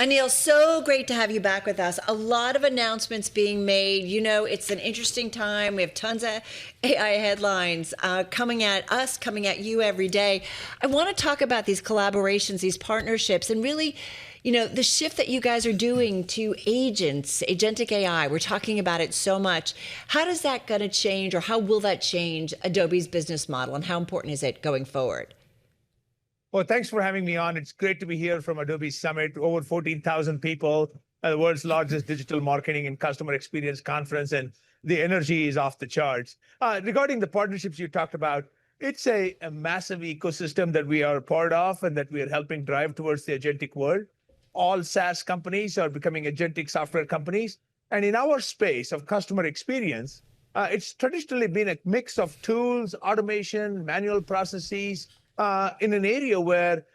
Anil, so great to have you back with us. A lot of announcements being made. You know, it's an interesting time. We have tons of AI headlines coming at us, coming at you every day. I want to talk about these collaborations, these partnerships, and really, you know, the shift that you guys are doing to agents, agentic AI. We're talking about it so much. How does that going to change, or how will that change Adobe's business model, and how important is it going forward? Well, thanks for having me on. It's great to be here from Adobe Summit. Over 14,000 people, the world's largest digital marketing and customer experience conference, and the energy is off the charts. Regarding the partnerships you talked about, it's a massive ecosystem that we are part of and that we are helping drive towards the agentic world. All SaaS companies are becoming agentic software companies. And in our space of customer experience, it's traditionally been a mix of tools, automation, manual processes, in an area where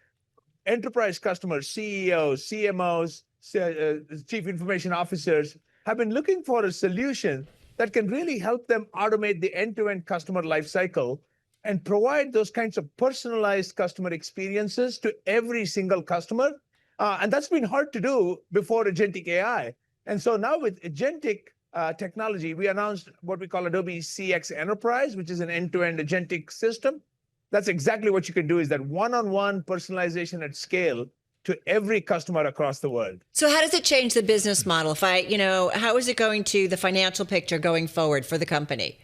enterprise customers, CEOs, CMOs, chief information officers have been looking for a solution that can really help them automate the end-to-end customer lifecycle and provide those kinds of personalized customer experiences to every single customer. And that's been hard to do before agentic AI. And so now with agentic technology, we announced what we call Adobe CX Enterprise, which is an end-to-end agentic system. That's exactly what you can do, is that one-on-one personalization at scale to every customer across the world. So how does it change the business model? How is it going to the financial picture going forward for the company?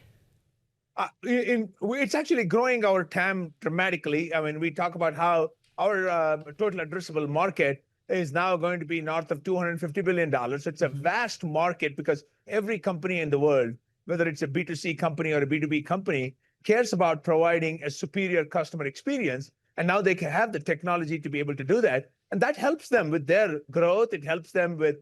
It's actually growing our TAM dramatically. I mean, we talk about how our total addressable market is now going to be north of $250 billion. It's a vast market because every company in the world, whether it's a B2C company or a B2B company, cares about providing a superior customer experience. And now they can have the technology to be able to do that. And that helps them with their growth. It helps them with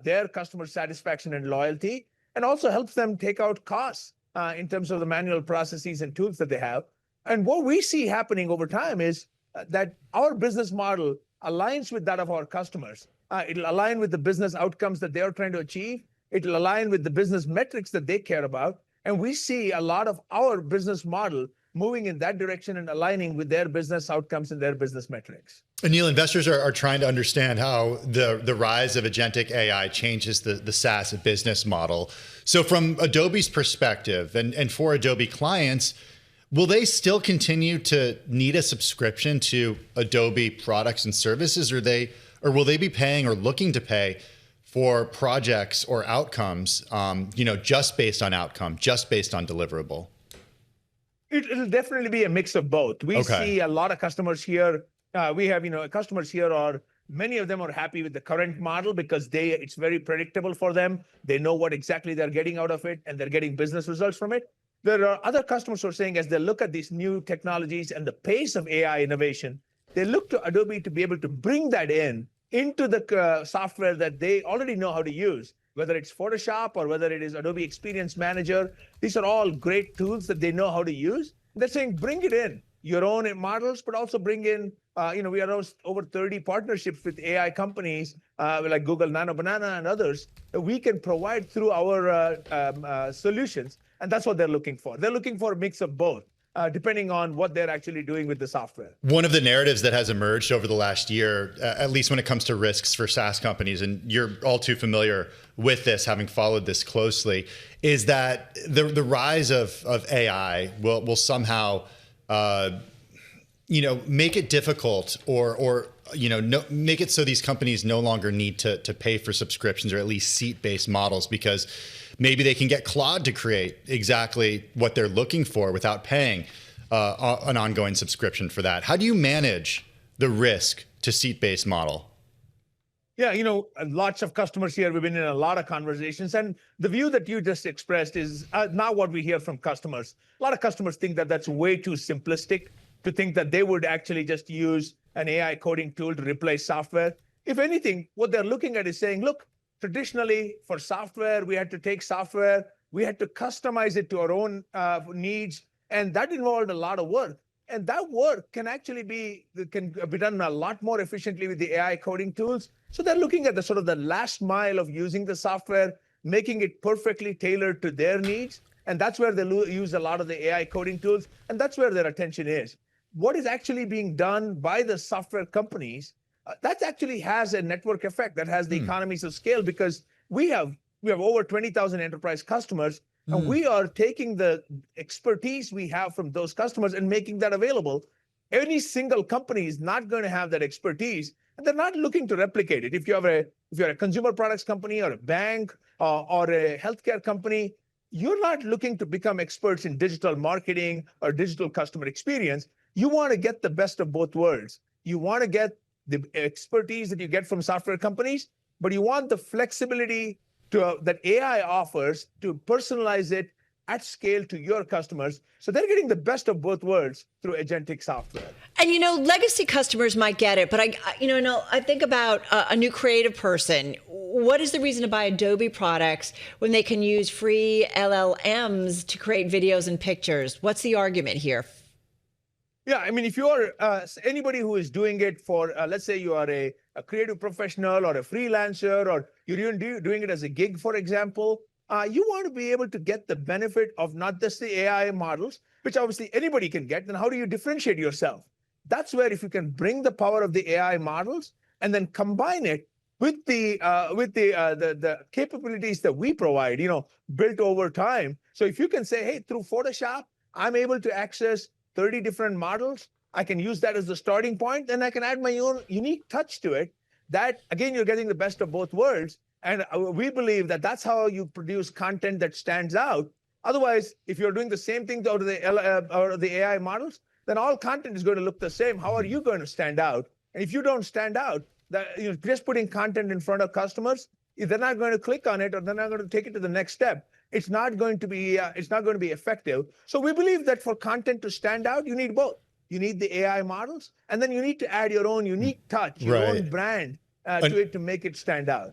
their customer satisfaction and loyalty, and also helps them take out costs in terms of the manual processes and tools that they have. And what we see happening over time is that our business model aligns with that of our customers. It'll align with the business outcomes that they're trying to achieve. It'll align with the business metrics that they care about. And we see a lot of our business model moving in that direction and aligning with their business outcomes and their business metrics. Anil, investors are trying to understand how the rise of agentic AI changes the SaaS business model. So from Adobe's perspective and for Adobe clients, will they still continue to need a subscription to Adobe products and services, or will they be paying or looking to pay for projects or outcomes, just based on outcome, just based on deliverable? It'll definitely be a mix of both. We see a lot of customers here. We have, customers here many of them are happy with the current model because it's very predictable for them. They know what exactly they're getting out of it, and they're getting business results from it. There are other customers who are saying, as they look at these new technologies and the pace of AI innovation, they look to Adobe to be able to bring that into the software that they already know how to use, whether it's Photoshop or whether it is Adobe Experience Manager. These are all great tools that they know how to use. They're saying, bring it in, your own models, but also bring in, we announced over 30 partnerships with AI companies like Google Nano Banana and others that we can provide through our solutions. And that's what they're looking for. They're looking for a mix of both, depending on what they're actually doing with the software. One of the narratives that has emerged over the last year, at least when it comes to risks for SaaS companies, and you're all too familiar with this, having followed this closely, is that the rise of AI will somehow, make it difficult or make it so these companies no longer need to pay for subscriptions, or at least seat-based models, because maybe they can get Claude to create exactly what they're looking for without paying an ongoing subscription for that. How do you manage the risk to seat-based model? Yeah, lots of customers here. We've been in a lot of conversations, and the view that you just expressed is not what we hear from customers. A lot of customers think that that's way too simplistic to think that they would actually just use an AI coding tool to replace software. If anything, what they're looking at is saying, look, traditionally for software, we had to take software, we had to customize it to our own needs, and that involved a lot of work. And that work can actually be done a lot more efficiently with the AI coding tools. So they're looking at the sort of the last mile of using the software, making it perfectly tailored to their needs. And that's where they use a lot of the AI coding tools. And that's where their attention is. What is actually being done by the software companies that actually has a network effect that has the economies of scale, because we have over 20,000 enterprise customers, and we are taking the expertise we have from those customers and making that available. Any single company is not going to have that expertise, and they're not looking to replicate it. If you're a consumer products company or a bank or a healthcare company, you're not looking to become experts in digital marketing or digital customer experience. You want to get the best of both worlds. You want to get the expertise that you get from software companies, but you want the flexibility that AI offers to personalize it at scale to your customers. So they're getting the best of both worlds through agentic software. And legacy customers might get it, but I think about a new creative person. What is the reason to buy Adobe products when they can use free LLMs to create videos and pictures? What's the argument here? Yeah, I mean, if you're anybody who is doing it for, let's say you are a creative professional or a freelancer, or you're even doing it as a gig, for example, you want to be able to get the benefit of not just the AI models, which obviously anybody can get. Then how do you differentiate yourself? That's where, if you can bring the power of the AI models and then combine it with the capabilities that we provide, built over time. So if you can say, hey, through Photoshop, I'm able to access 30 different models. I can use that as the starting point, then I can add my own unique touch to it. That, again, you're getting the best of both worlds. And we believe that that's how you produce content that stands out. Otherwise, if you're doing the same thing out of the AI models, then all content is going to look the same. How are you going to stand out? And if you don't stand out, just putting content in front of customers, they're not going to click on it, or they're not going to take it to the next step. It's not going to be effective. So we believe that for content to stand out, you need both. You need the AI models, and then you need to add your own unique touch, your own brand to it to make it stand out.